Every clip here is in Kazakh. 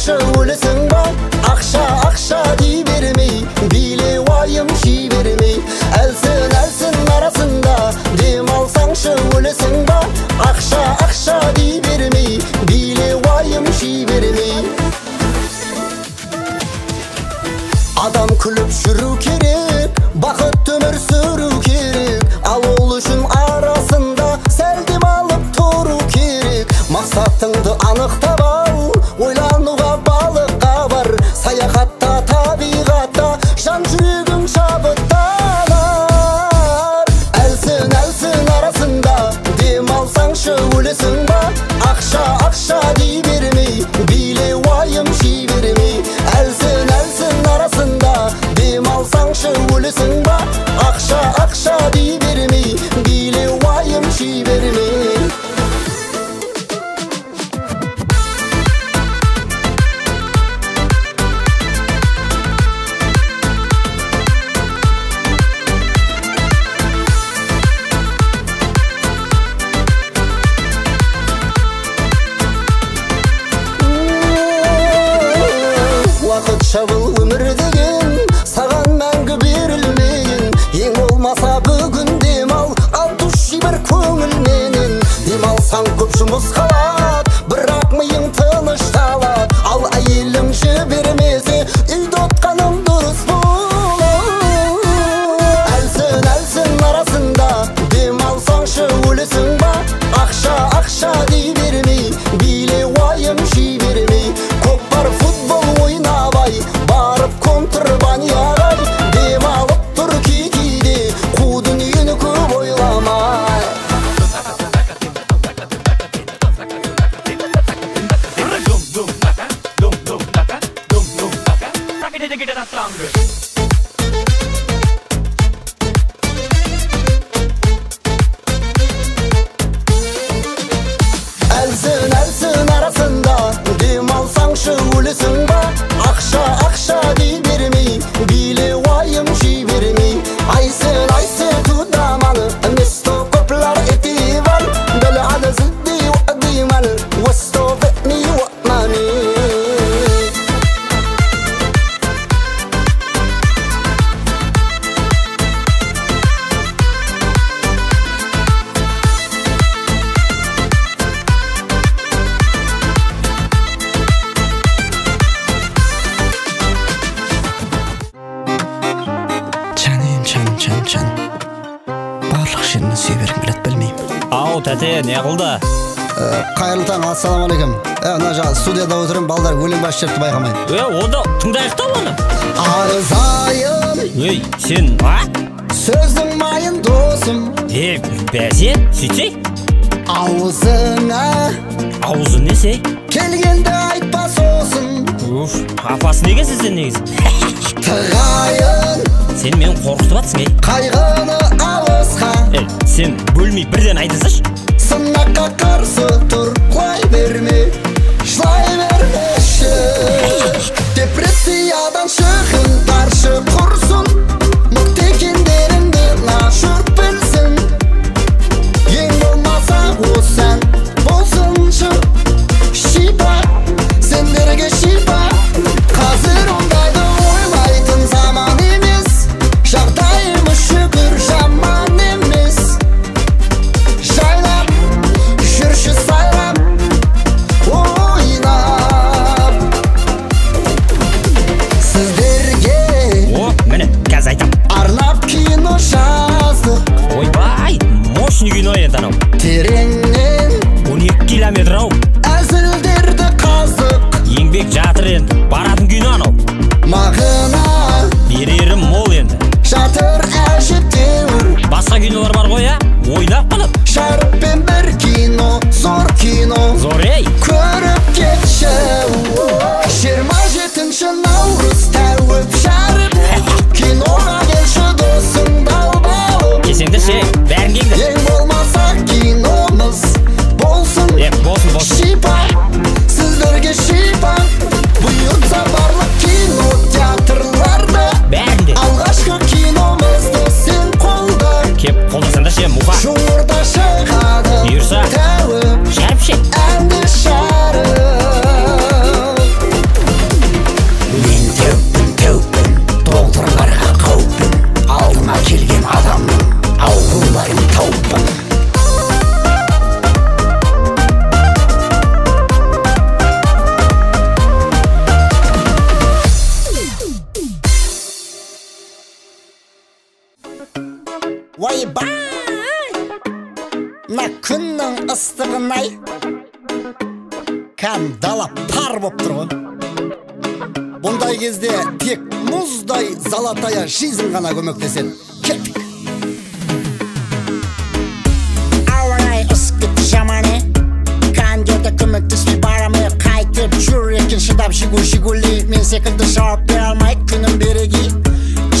алмасаңшы өлесің ба? Ақша дей бермей, биле уайым жей бермей. Әлсін арасында дем алсаңшы өлесің ба? Ақша дей бермей, биле уайым жей бермей. Адам күліп жүру керек, бақыт өмір сүру керек. Ал ол үшін арасында сәл дем алып тұру керек. Мақсатыңды анықтап ал, ойлануға балыққа бар. Саяхатта, табиғатта жан жүрегің шабыттанар. Әлсін арасында дем алсаңшы өлесің ба? Ақша дей бермей, биле уайым жей бермей. Әлсін арасында дем алсаңшы өлесің ба? Ақша дей бермей, биле уайым жей бермей. Уақытша бұл өмір деген саған мәңгі берілмеген. Ең болмаса бүгін демал, ал дұши бір көңілменен. Демалсаң көп жұмыс қалады, бірақ миың тынышталады. Ал әйелің жібермесе, үйді отқаның дұрыс болар. Әлсін арасында дем алсаңшы өлесің ба? Ақша дей бермей, биле уайым жей бермей. Көкпар футбол ойнабай, барып контрабанияға дем алып тұр кейде, қу дүниені көп ойламай. Әлсін арасында дем алсаңшы өлесің ба? Ақша дей бермей, биле уайым жей бермей. Айсы туда мал, место куплар этивал. Дал على زدي وقدي مال, واستوفقني وقماني. Чан барлық жерінен сүйе бергім келеді, білмеймін. Ау, тәте, не қылды? Қайырлы таң, ассалаумалейкум. Мына жаңа студияда отырмын, балдар өлең басы жерді байқамайды. Ода тыңдайық та оны. Арызайын сен, сөздің майын досым. Бәсе, сөйтсей? Аузы не сей? Келгенде айтпа сосын. Апасы неге сізден негіз? Тығайын сен мен қорқытып атсың, қайғыны алысқа. Сен бөлмей бірден айтысыш? Сынаққа қарсы тұр, құлай берме, жылай бермеші. Депрессиядан шығын таршы құрсын, мұқты екендеріңді жұрт білсін. Ең болмаса осән болсыншы, шипа, сендерге шипа. Қазір ондайды ойлайтын заман емес, жағдайымыз шүкір жаман емес. Жайлап жүрші сайла Ойбай! Мына күннің ыстығын-ай, кәдімгі дала пар боп тұр ғой. Бұндай кезде тек мұздай золотая жизнь ғана көмектеседі. Кеттік. Ауа-райы ысып кетті жаман-ай, кондерде көмектеспей барамын, қайтып жүр екен шыдап жигули. Мен секілді жауап бере алмай күнім береги.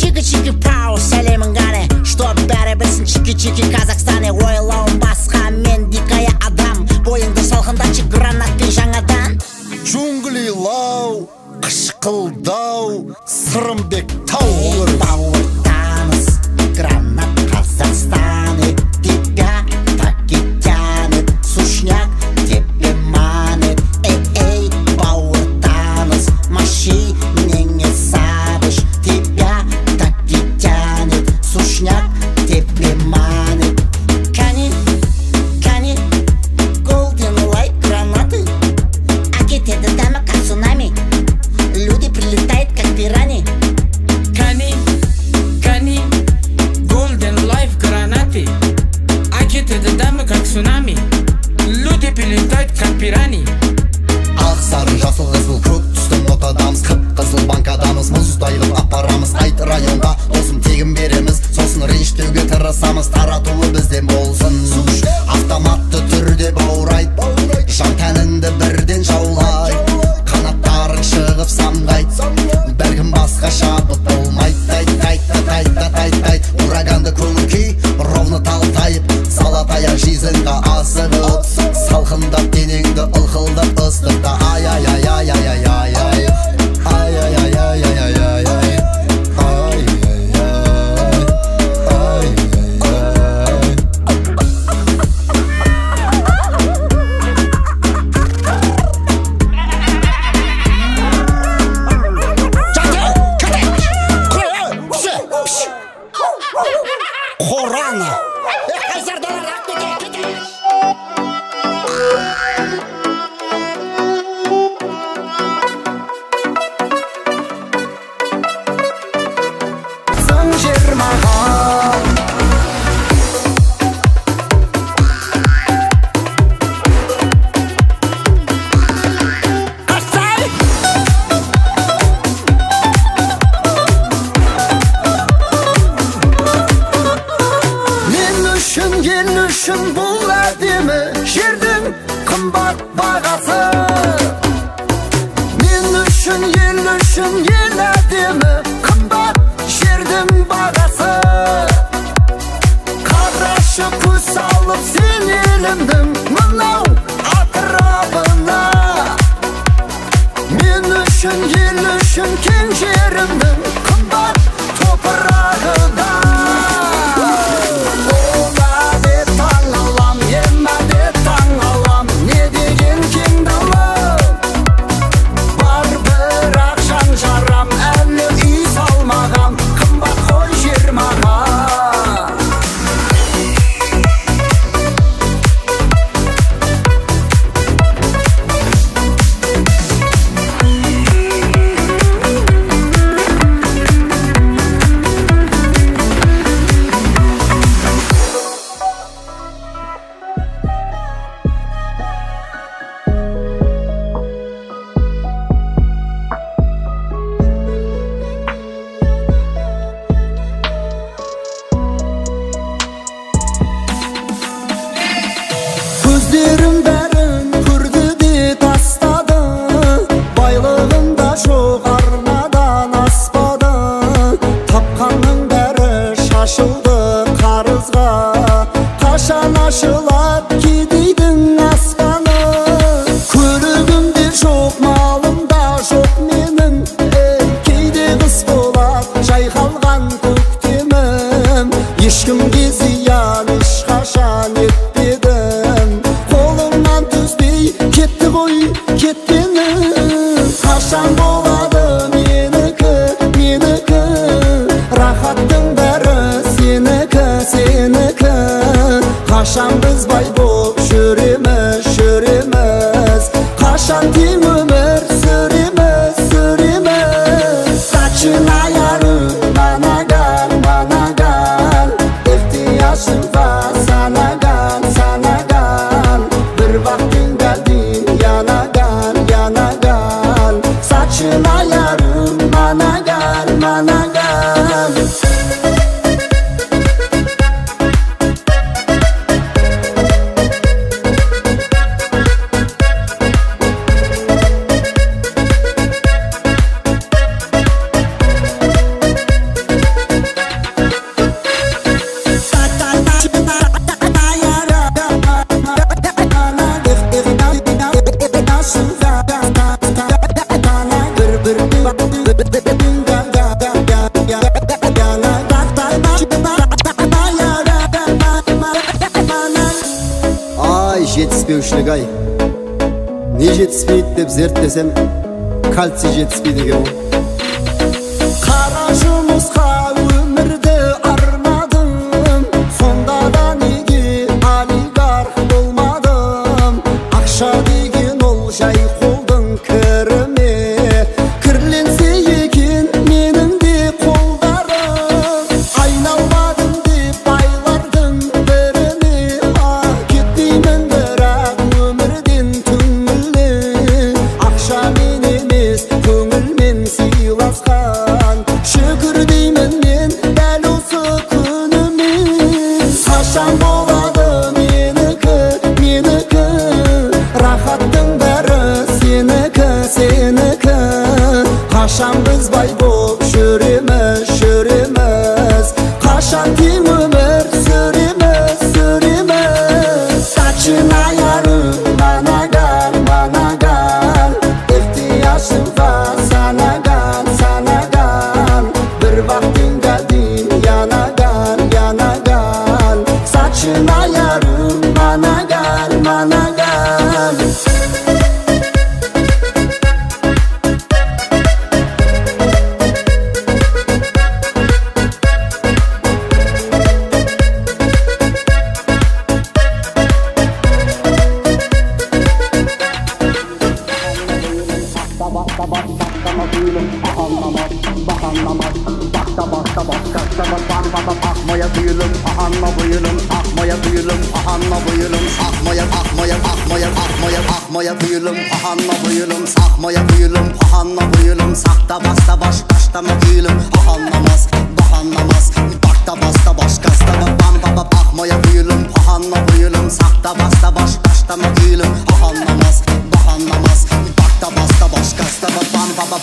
Чики-чики пау, сәлемін ғане, чтоб бәрі білсін чики-чики Казахстане. Ойлауым басқа, мен дикая адам, бойыңды салқындатшы гранатпен жаңадан. Джунглилау, қышқылдау, Сырымбек тау olur. Бауыр таныс, гранат Казахстане, тебя так и тянет, сушняк тебе манит. Эй, бауыр таныс, маши не сабыш, тебя так и тянет, сушняк тебе манит. Кани, golden light гранаты, акетеді дәмі как цунами, люди прилетают как пирани. Кани, golden life гранаты, акетеді дәмі как цунами, люди прилетают как пирани. Ақ сары жасыл қызыл көк түсті нотадамыз, қып-қызыл банкадамыз, мұздайлып апарамыз. Айт районға досым тегін береміз, сосын ренжтеуге тырысамыз, таратуы бізден болсын. Автоматты түрде баурайт, жан тәніңді бірден жаулай, қанаттарың шығып самғайт, бәлкім басқа шабыт болмайт. Тайт, ураганды көңіл күй, ровно талып тайып, золотая жизньға асығып, салқындап денеңді ылқылдап ыстықта. Қораны! Қайсардан ақ кете! Сын жер маған Ел үшін бұл әдемі жердің қымбат бағасы. Мен үшін, ел үшін, ел әдемі қымбат жердің бағасы. Қарашы көз салып сен елімдің мынау атырабына. Мен үшін, ел үшін кең жерімдің қымбат топырағы да. Көздерім бәрін көрді де тастады, байлығым да жоқ арнадан аспады. Тапқанның бәрі шашылды қарызға, қашан ашылат кедейдің аспаны. Көлігімде жоқ, малымда жоқ менің, кейде қыс болат жайқалған көктемім. Ешкімге зиян ешқашан етпедім, қолымнан түспей кетті ғой кеткені. Қашан болады менікі, менікі, рахаттың бәрі сенікі, сенікі. Қашан біз бай боп жүреміз, жүреміз, қашан тең өмір сүреміз, сүреміз. Начиная манаган, манаган, жетіспеушілік ай. Не жетіспейді деп зерттесем, кальций жетіспейді екен ғой. Қара жұмысқа өмірді арнадым, сонда да неге олигарх болмадым? Ақша деген ол жай қолдың кіріме, кірленсе екен менің де қолдарым. Айналмадым деп байлардың біріне, кетпеймін бірақ өмірден түңіле. Ақшамен емес көңілмен сыйласқан, шүкір деймін мен дәл осы күніме. Қашан болады менікі, менікі, рахаттың бәрі сенікі, сенікі. Қашан біз бай боп жүреміз, жүреміз, қашан тең өмір сүреміз, сүреміз. Начинаярым манаган, манаган, ихтияжым var sanagan, sanagan. Bir vaktin geldin yanagan, yanagan. Saçına yarım managan, managan. Akmaya büyülüm, ahanma buyulum, akmaya büyülüm, ahanma buyulum, akmaya, akmaya, akmaya, akmaya, akmaya büyülüm, ahanma buyulum, sakmaya büyülüm, ahanma buyulum, sakta basta baş, baştama büyülüm, ahanlamaz, bahanlamaz, bakta basta baş, kasta bam baba, akmaya büyülüm, ahanma buyulum, sakta basta baş, baştama büyülüm, ahanlamaz, bahanlamaz, bakta basta baş, kasta bam baba.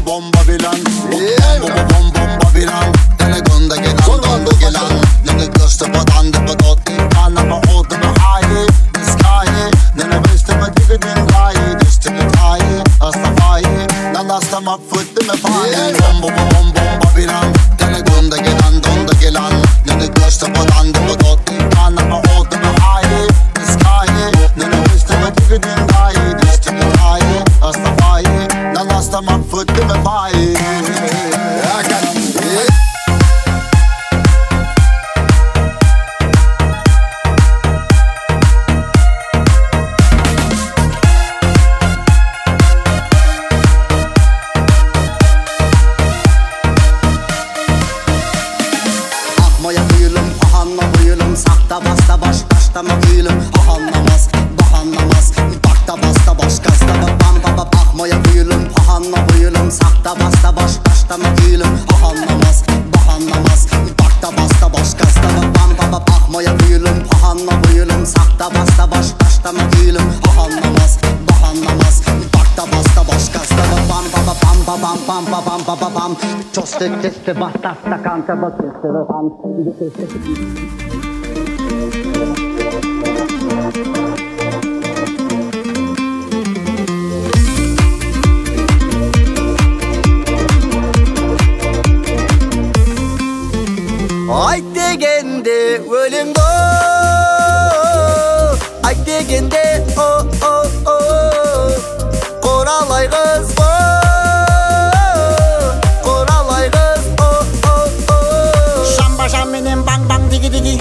Bomba bilen, bomba bilen. Denne gonda gelen, donda gelen. Denne göster på dande på dott. Anna på åter med haje, det skaje. Denne visste med digger din gaje, det stiger taje. Asta faje, den asta med futte med faje. Bomba bilen. Denne gonda gelen, donda gelen. Denne göster på dande på dott. Anna på åter med haje, det skaje. Denne visste med digger din gaje, det stiger taje. Asta faje, den asta med futte med faje. Akmaya büyülüm, ahanma buyulum, sakta basta baş, baştama büyülüm, ahanlamaz, bahanlamaz, bakta basta baş, kasta bam baba. Akmaya büyülüm, ahanma buyulum, sakta basta baş, baştama büyülüm, ahanlamaz, bahanlamaz, bakta basta baş, kasta bam baba. Akmaya büyülüm, ahanma buyulum, sakta basta baş, baştama büyülüm, ahanlamaz, bahanlamaz, bakta basta baş, kasta bam baba, bam bam bam bam bam bam. Çostek testi basta kanta bakısı bam. Ayt degende ölümdo, ayt degende o o o. Qoralay kız bu, qoralay kız o o o. Şamba şaminin bang bang digi digi.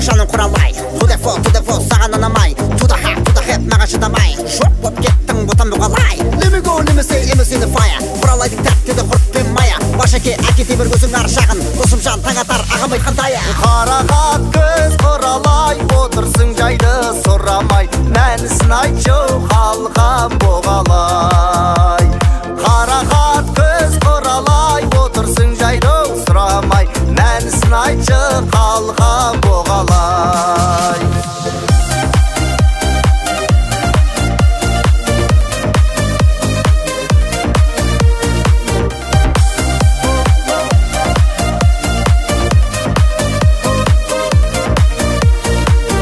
Жаным құралай, тудефо, саған анамай. Тудаха, маған шыдамай. Жоқ боп кеттің бұтам бұғалай. Let me go, let me say, in the fire. Құралайдың тәттеді құрт пен мая. Башеке, әкете бір көзің ар жағын. Досым жан, таң атар, ағам айтқан тая. Қарақат көз құралай, отырсың жайды сұр. сұрамай, мәнісін айтшы қалған боғалай. Қарақат көз құралай, отырсың жайды сұрамай, мәнісін айтшы қалған боғалай.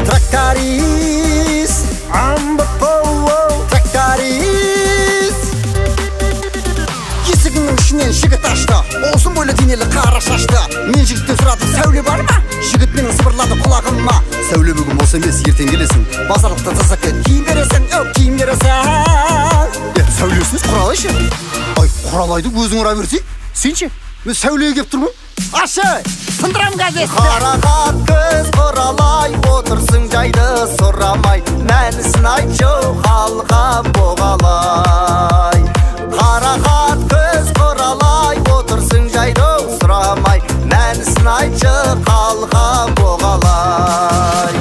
Тракторист, тракторист. Есігінің ішінен жігіт ашты, ұзын бойлы денелі қара шашты. Мен жігіттен сұрадым, сәуле бар ма? Жігіт менің сыбырлады құлағыма: сәуле бүгін болса емес, ертең келесің. Базарлықта тазаке киім бересің, киім бересің. Сәулесіз құралайшы. Ай, құралайды өзің ұра берсей, сенше? Мен сәулеге кеп тұрмын. Ашы, сындырам газетті. Қарақат көз құралай, отырсың жайды сұрамай, мәнісін айтшы қалған боғалай. Қарақат көз құралай, отырсың жайды сұрамай, мәнісін айтшы қалған боғалай.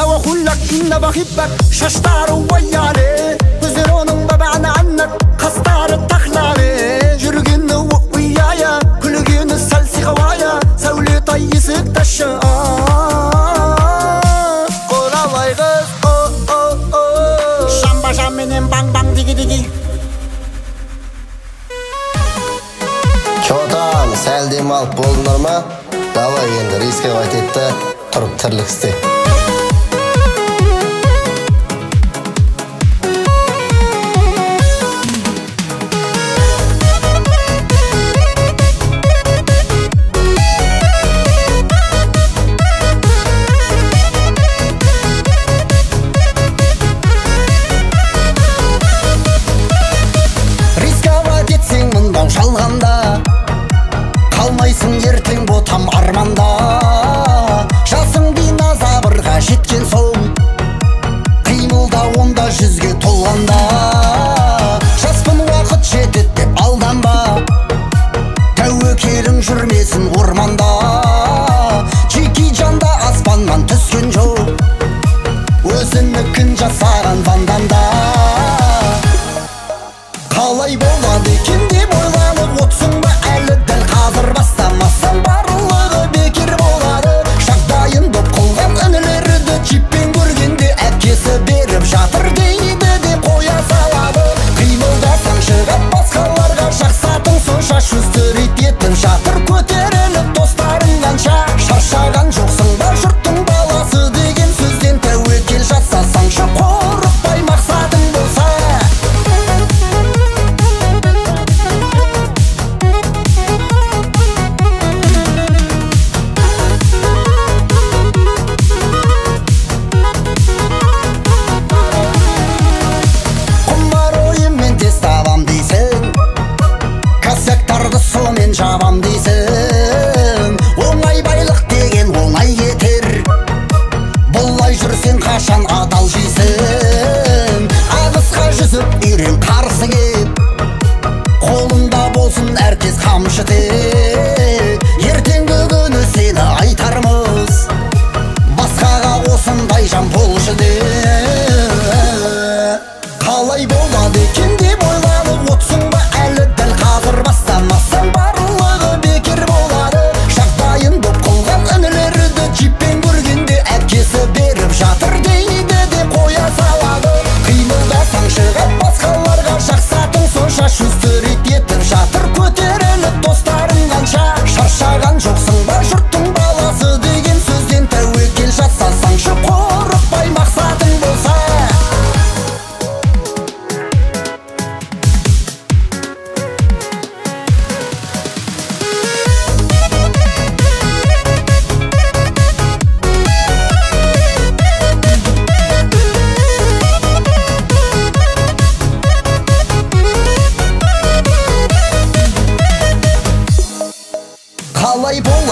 لو أقول لك إن بحبك ششتار ويالي وزرون ببعن عنك خستار التخلالي جرقين ويايا كل جين السلسي خوايا سولي طيسك تشا قول الله يغز شامبا شامينين بانг بانг ديجي ديجي Çoğdan sel dem alıp boldunlar mı? Davay endi riske qaytetdi, turib tirlik istey. Шалғанда қалмайсың ертең ботам арманда. Жасың биназабырға жеткен соң қимылда онда жүзге толғанда. Жаспын уақыт жетет деп алданба, тәуекелің жүрмесін орманда. Жеке жанда аспаннан түскен жоқ, өзінікін жасаған ванданда. Қалай болады екен деп ойланып отсың ба әлі? Дәл қазір бастамасаң барлығы бекер болады. Жағдайын доп қылған інілерді чиппен көргенде әпкесі беріп жатыр дейді деп қоя салады. Қимылдасаң шығып басқаларға жақсатың сонша жүз рет еттің жатыр көтеріліп достарың